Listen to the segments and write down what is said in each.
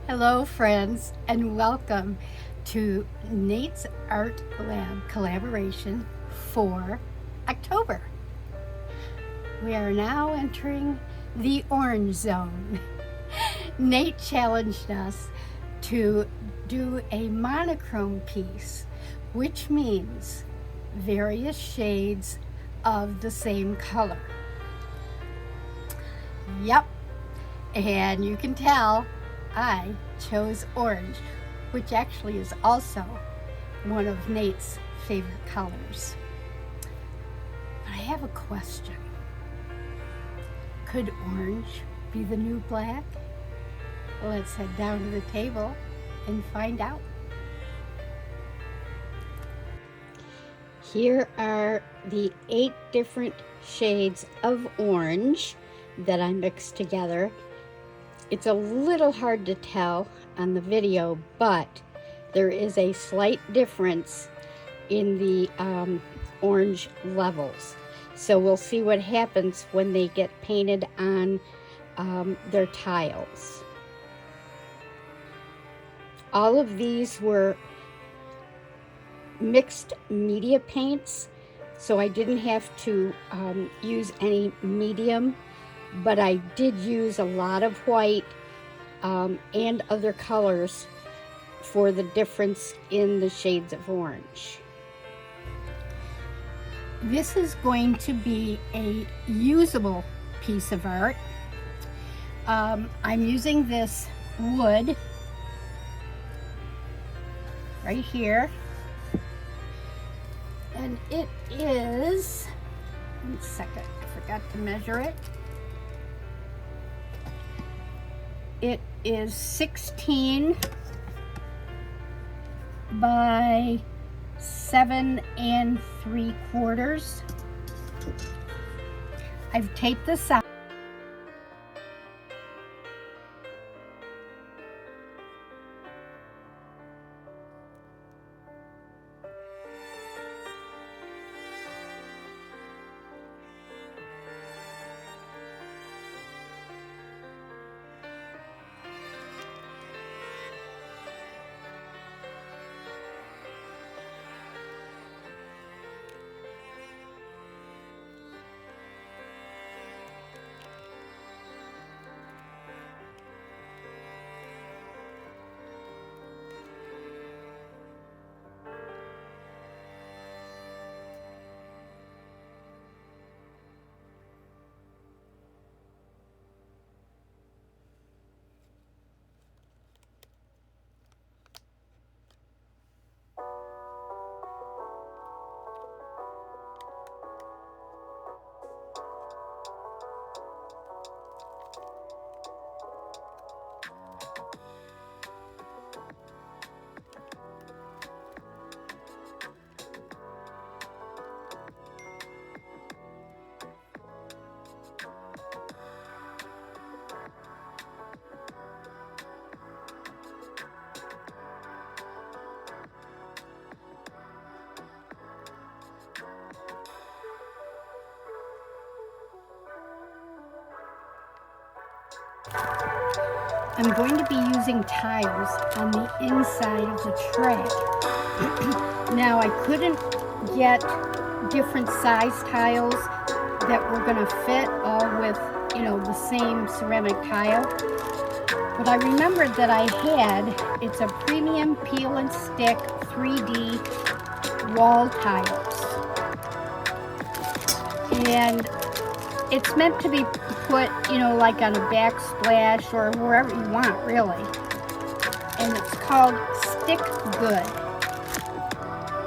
Hello friends, and welcome to Nate's Art Lab collaboration for October. We are now entering the orange zone. Nate challenged us to do a monochrome piece, which means various shades of the same color. Yep, and you can tell I chose orange, which actually is also one of Nate's favorite colors. But I have a question. Could orange be the new black? Let's head down to the table and find out. Here are the 8 different shades of orange that I mixed together. It's a little hard to tell on the video, but there is a slight difference in the orange levels. So we'll see what happens when they get painted on their tiles. All of these were mixed media paints, so I didn't have to use any medium, but I did use a lot of white and other colors for the difference in the shades of orange. This is going to be a usable piece of art. I'm using this wood right here, and it is, 1 second, I forgot to measure it. It is 16 by 7 3/4. I've taped this out. I'm going to be using tiles on the inside of the tray. Now, I couldn't get different size tiles that were going to fit all with, the same ceramic tile. But I remembered that I had, it's a premium peel and stick 3D wall tiles. And it's meant to be put, like on a backsplash or wherever you want, really. And it's called Stick Good.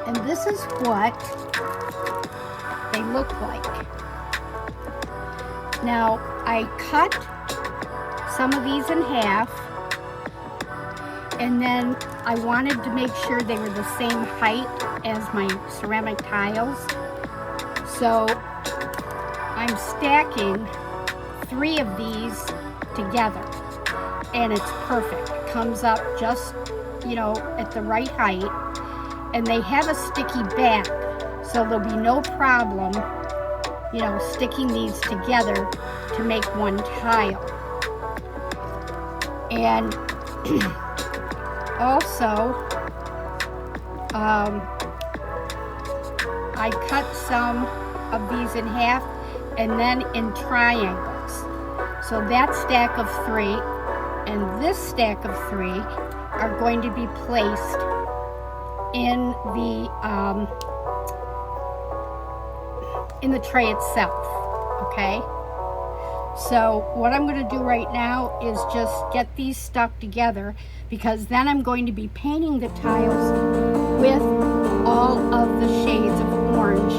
And this is what they look like. Now, I cut some of these in half, and then I wanted to make sure they were the same height as my ceramic tiles. So I'm stacking 3 of these together, and it's perfect. It comes up just, at the right height, and they have a sticky back, so there'll be no problem, sticking these together to make one tile. And Also, I cut some of these in half and then in triangles. So that stack of 3 and this stack of 3 are going to be placed in the tray itself, okay? So what I'm going to do right now is just get these stuck together, because then I'm going to be painting the tiles with all of the shades of orange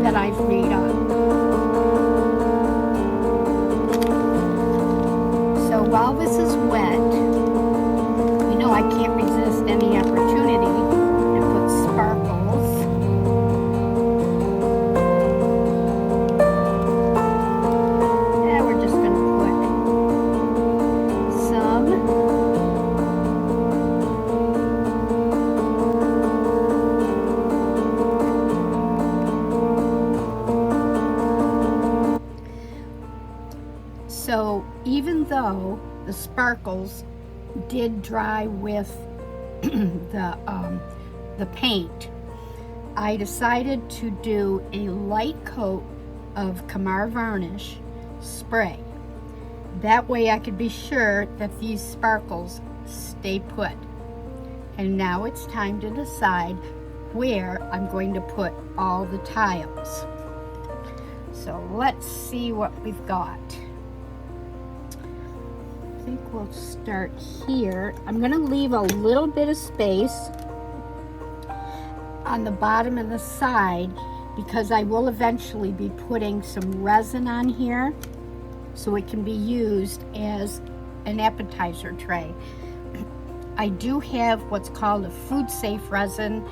that I've made up. So while this is wet, you know I can't resist any opportunity to put sparkles. Yeah, we're just going to put some. So even though the sparkles did dry with the paint, I decided to do a light coat of Kamar varnish spray. That way I could be sure that these sparkles stay put. And now it's time to decide where I'm going to put all the tiles. So let's see what we've got. I think we'll start here. I'm going to leave a little bit of space on the bottom and the side, because I will eventually be putting some resin on here so it can be used as an appetizer tray. I do have what's called a food safe resin.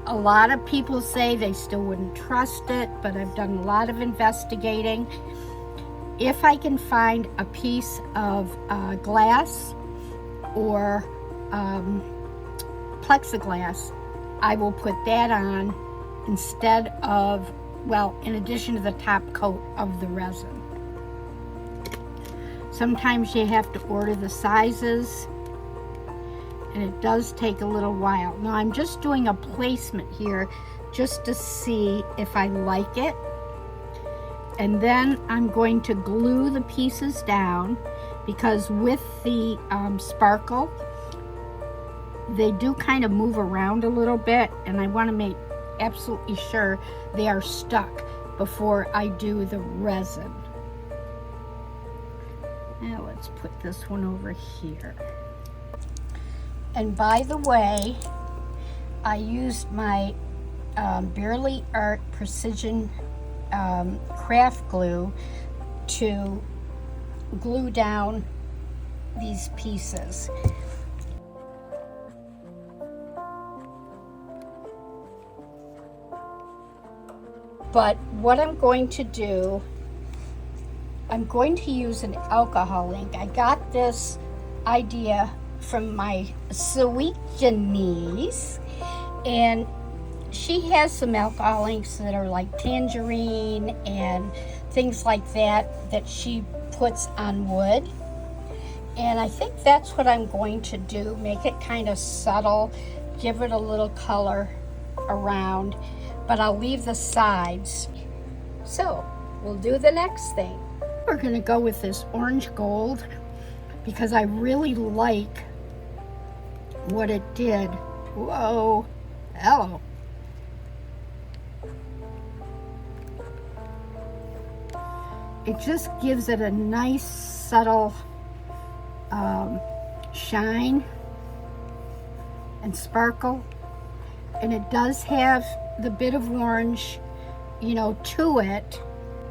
A lot of people say they still wouldn't trust it, but I've done a lot of investigating. If I can find a piece of glass or plexiglass, I will put that on instead of, well, in addition to the top coat of the resin. Sometimes you have to order the sizes, and it does take a little while. Now I'm just doing a placement here just to see if I like it. And then I'm going to glue the pieces down, because with the sparkle, they do kind of move around a little bit, and I want to make absolutely sure they are stuck before I do the resin. Now let's put this one over here. And by the way, I used my Bearly Art Precision craft glue to glue down these pieces. But what I'm going to do, I'm going to use an alcohol ink. I got this idea from my sweet Janice, and she has some alcohol inks that are like tangerine and things like that that she puts on wood. And I think that's what I'm going to do, make it kind of subtle, give it a little color around, but I'll leave the sides. So we'll do the next thing. We're gonna go with this orange gold because I really like what it did. Whoa, hello. It just gives it a nice subtle shine and sparkle, and it does have the bit of orange, you know, to it,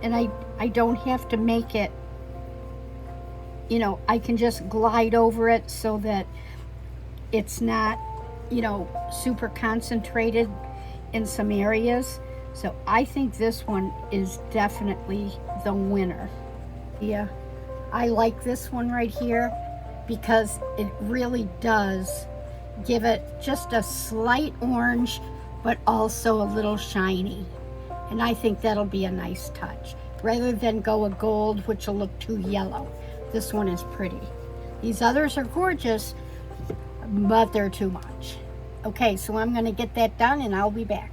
and I don't have to make it, you know, I can just glide over it so that it's not, you know, super concentrated in some areas. So I think this one is definitely the winner. Yeah, I like this one right here because it really does give it just a slight orange, but also a little shiny. And I think that'll be a nice touch. Rather than go a gold, which will look too yellow. This one is pretty. These others are gorgeous, but they're too much. Okay, so I'm going to get that done and I'll be back.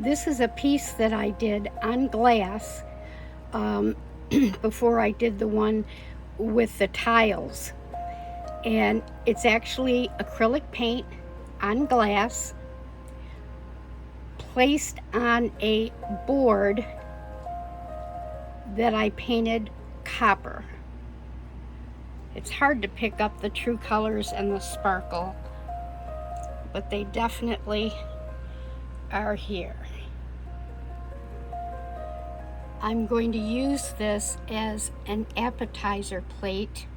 This is a piece that I did on glass before I did the one with the tiles. And it's actually acrylic paint on glass placed on a board that I painted copper. It's hard to pick up the true colors and the sparkle, but they definitely are here. I'm going to use this as an appetizer plate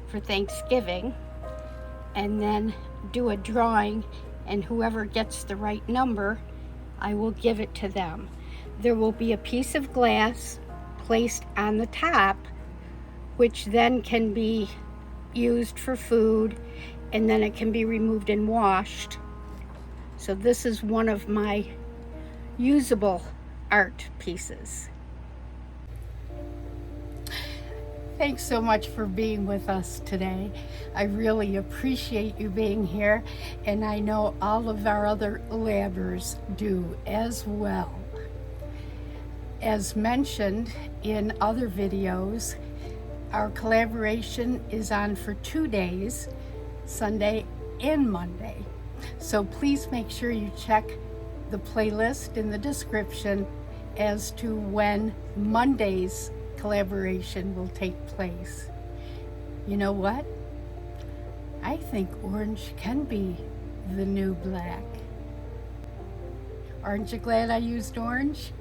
for Thanksgiving, and then do a drawing, and whoever gets the right number, I will give it to them. There will be a piece of glass placed on the top, which then can be used for food, and then it can be removed and washed. So this is one of my usable art pieces. Thanks so much for being with us today. I really appreciate you being here, and I know all of our other labbers do as well. As mentioned in other videos, our collaboration is on for 2 days, Sunday and Monday. So please make sure you check the playlist in the description as to when Monday's collaboration will take place. You know what? I think orange can be the new black. Aren't you glad I used orange?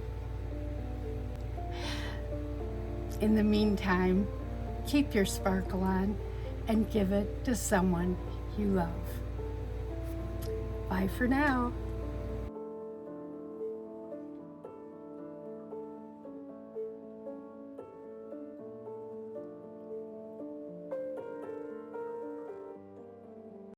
In the meantime, keep your sparkle on and give it to someone you love. Bye for now.